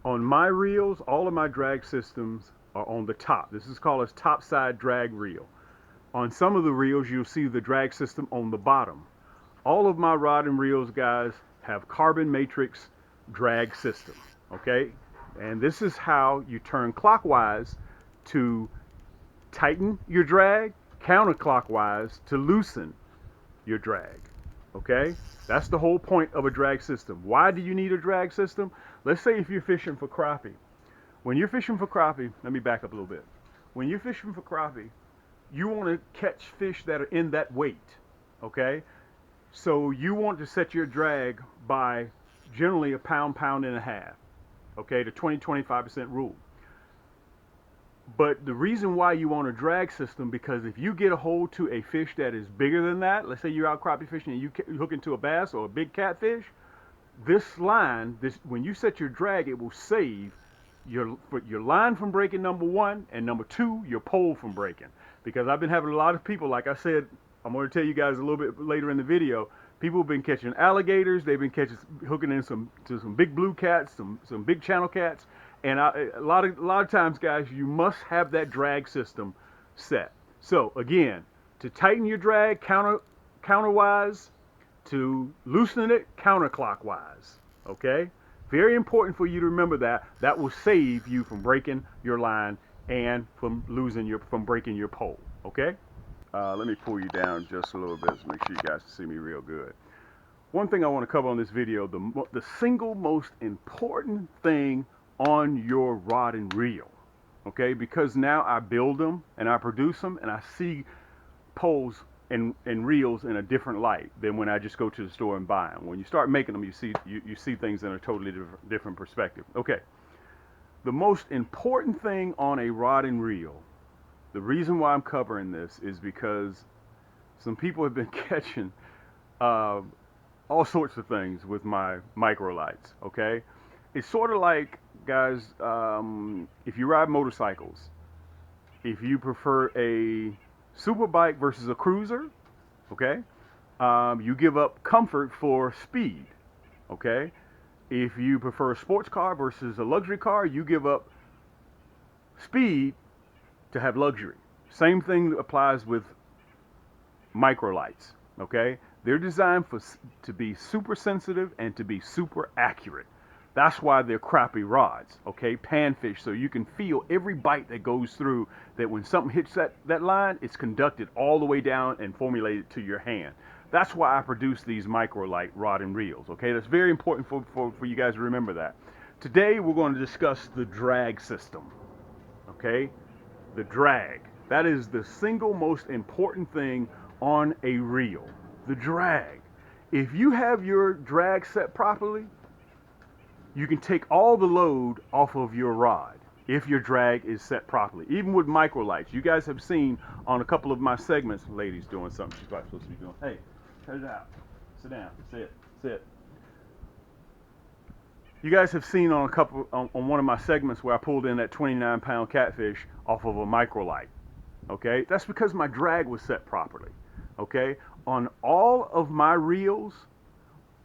On my reels, all of my drag systems are on the top. This is called a top side drag reel. On some of the reels, you'll see the drag system on the bottom. All of my rod and reels, guys, have carbon matrix drag system, okay? And this is how you turn clockwise to tighten your drag, counterclockwise to loosen your drag, okay? That's the whole point of a drag system. Why do you need a drag system? Let's say if you're fishing for crappie. When you're fishing for crappie, let me back up a little bit. When you're fishing for crappie, you want to catch fish that are in that weight, okay? So you want to set your drag by generally a pound, pound and a half, okay, the 20-25% rule. But the reason why you want a drag system, because if you get a hold to a fish that is bigger than that, let's say you're out crappie fishing and you hook into a bass or a big catfish, this line, when you set your drag, it will save your line from breaking, number one, and number two, your pole from breaking. Because I've been having a lot of people, like I said, I'm going to tell you guys a little bit later in the video. People have been catching alligators. They've been hooking in some big blue cats, some big channel cats, and a lot of times, guys, you must have that drag system set. So again, to tighten your drag counterwise, to loosen it counterclockwise. Okay, very important for you to remember that. That will save you from breaking your line and from breaking your pole. Okay. Let me pull you down just a little bit to make sure you guys can see me real good. One thing I want to cover on this video, the single most important thing on your rod and reel, okay? Because now I build them and I produce them and I see poles and reels in a different light than when I just go to the store and buy them. When you start making them, you see things in a totally different perspective. Okay, the most important thing on a rod and reel, the reason why I'm covering this is because some people have been catching all sorts of things with my microlights, okay? It's sort of like, guys, if you ride motorcycles, if you prefer a super bike versus a cruiser, okay, you give up comfort for speed, okay? If you prefer a sports car versus a luxury car, you give up speed to have luxury. Same thing applies with microlights, okay? They're designed to be super sensitive and to be super accurate. That's why they're crappie rods, okay? Panfish, so you can feel every bite that goes through, that when something hits that line, it's conducted all the way down and formulated to your hand. That's why I produce these microlight rod and reels, okay? That's very important for you guys to remember that. Today, we're going to discuss the drag system, okay? The drag. That is the single most important thing on a reel. The drag. If you have your drag set properly, you can take all the load off of your rod if your drag is set properly. Even with microlights, you guys have seen on a couple of my segments, ladies doing something she's probably supposed to be doing. Hey, cut it out. Sit down. Sit. You guys have seen on one of my segments where I pulled in that 29-pound catfish off of a microlight. Okay, that's because my drag was set properly. Okay, on all of my reels,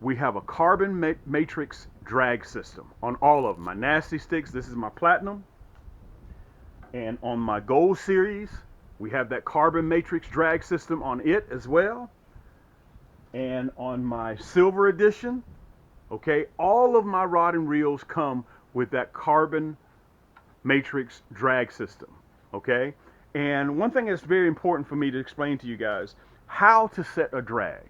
we have a carbon matrix drag system on all of them. My nasty sticks, this is my platinum, and on my gold series, we have that carbon matrix drag system on it as well. And on my silver edition, okay, all of my rod and reels come with that carbon matrix drag system, okay? And one thing that's very important for me to explain to you guys, how to set a drag,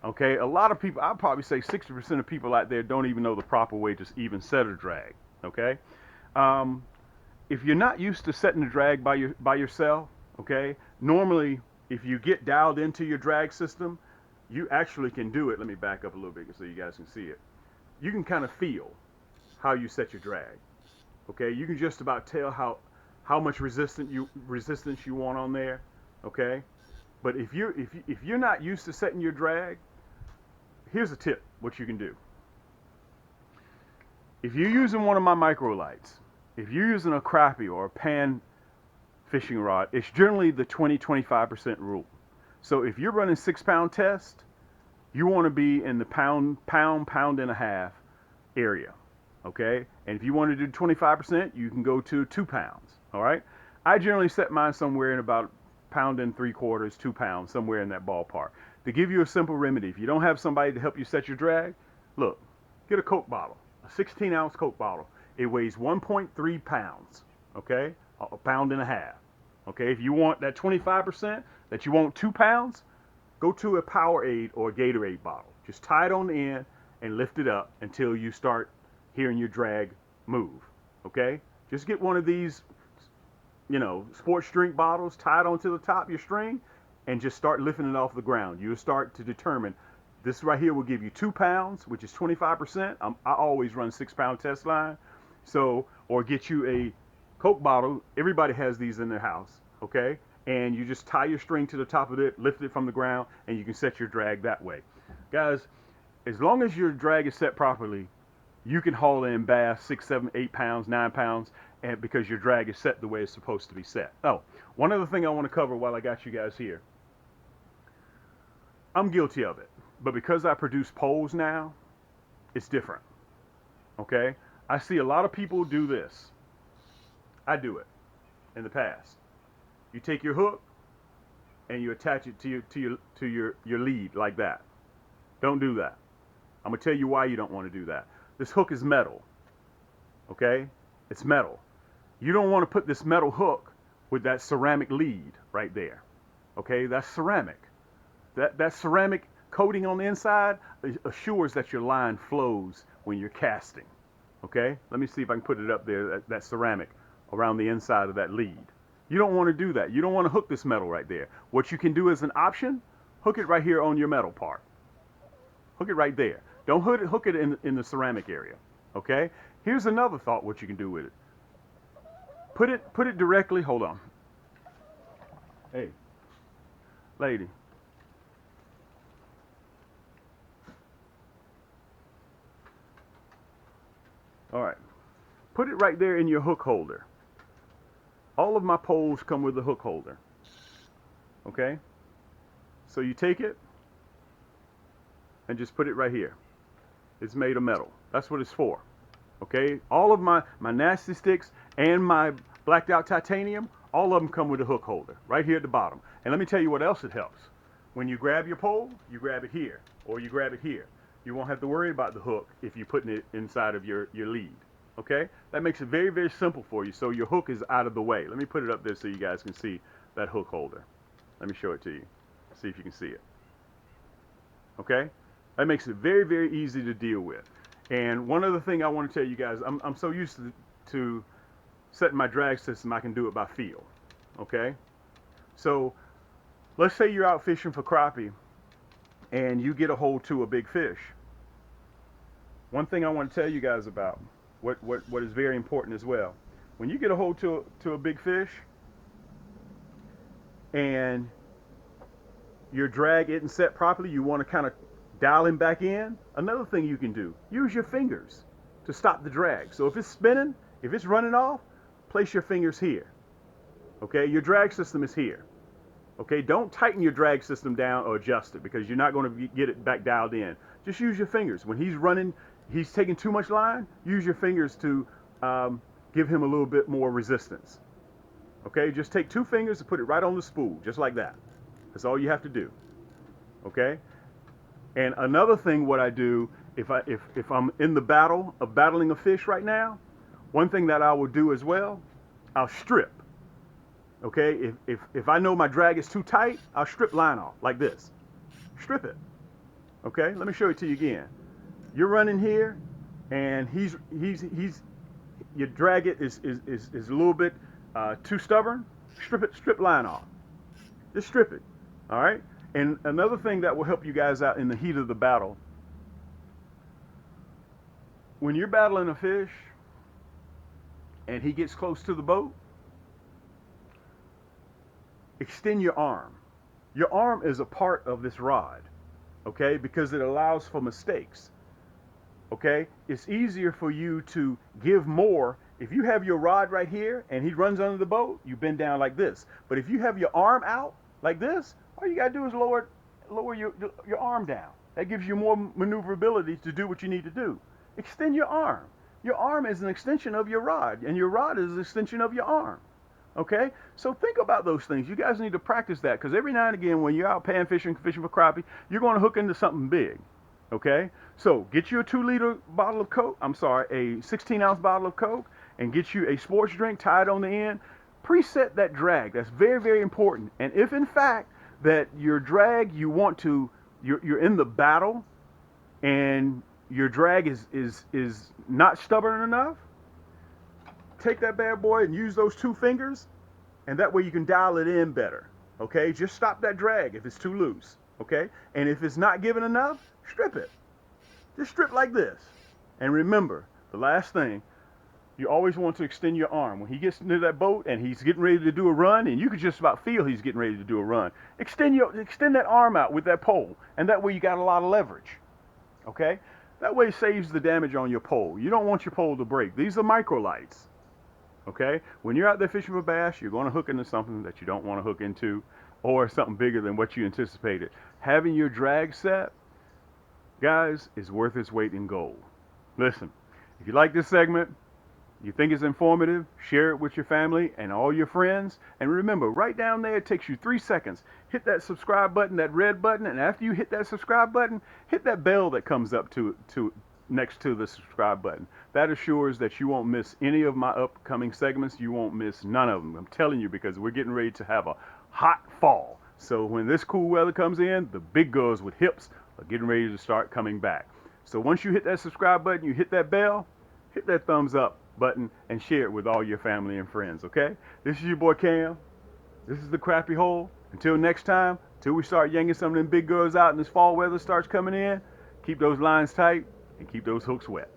okay? A lot of people, I'd probably say 60% of people out there don't even know the proper way to even set a drag, okay? If you're not used to setting a drag by yourself, okay, normally if you get dialed into your drag system, you actually can do it. Let me back up a little bit so you guys can see it. You can kind of feel how you set your drag, okay? You can just about tell how much resistance you want on there, okay? But if you're not used to setting your drag, here's a tip what you can do. If you're using one of my microlights, if you're using a crappie or a pan fishing rod, it's generally the 20-25% rule. So if you're running 6-pound test, you want to be in the pound and a half area. Okay, and if you want to do 25%, you can go to 2 pounds. All right, I generally set mine somewhere in about pound and 3/4, 2 pounds, somewhere in that ballpark. To give you a simple remedy, if you don't have somebody to help you set your drag, look, get a Coke bottle, a 16-ounce Coke bottle. It weighs 1.3 pounds. Okay, a pound and a half. Okay, if you want that 25%, that you want 2 pounds, go to a Powerade or a Gatorade bottle. Just tie it on the end and lift it up until you start hearing your drag move. Okay? Just get one of these, sports drink bottles, tie it onto the top of your string, and just start lifting it off the ground. You'll start to determine this right here will give you 2 pounds, which is 25%. I always run 6-pound test line. So, or get you a Coke bottle. Everybody has these in their house. Okay? And you just tie your string to the top of it, lift it from the ground, and you can set your drag that way. Guys, as long as your drag is set properly, you can haul in bass 6, 7, 8 pounds, 9 pounds, and because your drag is set the way it's supposed to be set. Oh, one other thing I want to cover while I got you guys here. I'm guilty of it, but because I produce poles now, it's different. Okay? I see a lot of people do this. I do it in the past. You take your hook and you attach it to your lead like that. Don't do that. I'm gonna tell you why you don't want to do that. This hook is metal. Okay? It's metal. You don't want to put this metal hook with that ceramic lead right there. Okay? That's ceramic. That ceramic coating on the inside assures that your line flows when you're casting. Okay? Let me see if I can put it up there, that ceramic around the inside of that lead. You don't want to do that. You don't want to hook this metal right there. What you can do as an option, hook it right here on your metal part. Hook it right there. Don't hook it in the ceramic area. Okay? Here's another thought what you can do with it. Put it directly, hold on. Hey, lady. All right. Put it right there in your hook holder. All of my poles come with a hook holder. Okay? So you take it and just put it right here. It's made of metal. That's what it's for. Okay? All of my nasty sticks and my blacked out titanium, all of them come with a hook holder right here at the bottom. And let me tell you what else it helps. When you grab your pole, you grab it here or you grab it here. You won't have to worry about the hook if you're putting it inside of your lead. Okay? That makes it very, very simple for you. So your hook is out of the way. Let me put it up there so you guys can see that hook holder. Let me show it to you. See if you can see it. Okay? That makes it very, very easy to deal with. And one other thing I want to tell you guys, I'm so used to setting my drag system, I can do it by feel. Okay? So let's say you're out fishing for crappie and you get a hold to a big fish. One thing I want to tell you guys about, what is very important as well. When you get a hold to a big fish and your drag isn't set properly, you want to kind of dial him back in. Another thing you can do, use your fingers to stop the drag. So if it's spinning, if it's running off, place your fingers here. Okay, your drag system is here. Okay, don't tighten your drag system down or adjust it because you're not going to get it back dialed in. Just use your fingers. When he's running, he's taking too much line, use your fingers to give him a little bit more resistance. Okay, just take 2 fingers and put it right on the spool, just like that. That's all you have to do. Okay? And another thing what I do, if I'm in the battle of battling a fish right now, one thing that I will do as well, I'll strip. Okay? If I know my drag is too tight, I'll strip line off like this. Strip it. Okay? Let me show it to you again. You're running here and your drag it is a little bit too stubborn. Strip line off. Just strip it. All right? And another thing that will help you guys out in the heat of the battle, when you're battling a fish and he gets close to the boat, extend your arm. Your arm is a part of this rod, okay, because it allows for mistakes. Okay? It's easier for you to give more. If you have your rod right here and he runs under the boat, you bend down like this. But if you have your arm out like this, all you gotta do is lower your arm down. That gives you more maneuverability to do what you need to do. Extend your arm. Your arm is an extension of your rod, and your rod is an extension of your arm. Okay? So think about those things. You guys need to practice that, because every now and again when you're out pan fishing, fishing for crappie, you're going to hook into something big. Okay? So get you a 2-liter bottle of Coke, a 16-ounce bottle of Coke, and get you a sports drink, tie it on the end. Preset that drag. That's very, very important. And if in fact that your drag, you're in the battle and your drag is not stubborn enough, take that bad boy and use those 2 fingers, and that way you can dial it in better. Okay? Just stop that drag if it's too loose. Okay? And if it's not giving enough, strip it. Just strip like this. And remember, the last thing, you always want to extend your arm. When he gets into that boat and he's getting ready to do a run, and you can just about feel he's getting ready to do a run, extend that arm out with that pole, and that way you got a lot of leverage. Okay? That way it saves the damage on your pole. You don't want your pole to break. These are microlights. Okay? When you're out there fishing for bass, you're going to hook into something that you don't want to hook into, or something bigger than what you anticipated. Having your drag set, guys, is worth its weight in gold. Listen, if you like this segment, you think it's informative, share it with your family and all your friends. And remember, right down there, it takes you 3 seconds. Hit that subscribe button, that red button, and after you hit that subscribe button, hit that bell that comes up to next to the subscribe button. That assures that you won't miss any of my upcoming segments. You won't miss none of them. I'm telling you, because we're getting ready to have a hot fall. So when this cool weather comes in, the big girls with hips are getting ready to start coming back. So once you hit that subscribe button, you hit that bell, hit that thumbs up button, and share it with all your family and friends. Okay? This is your boy Cam. This is the Crappie Hole. Until next time, till we start yanking some of them big girls out and this fall weather starts coming in, keep those lines tight and keep those hooks wet.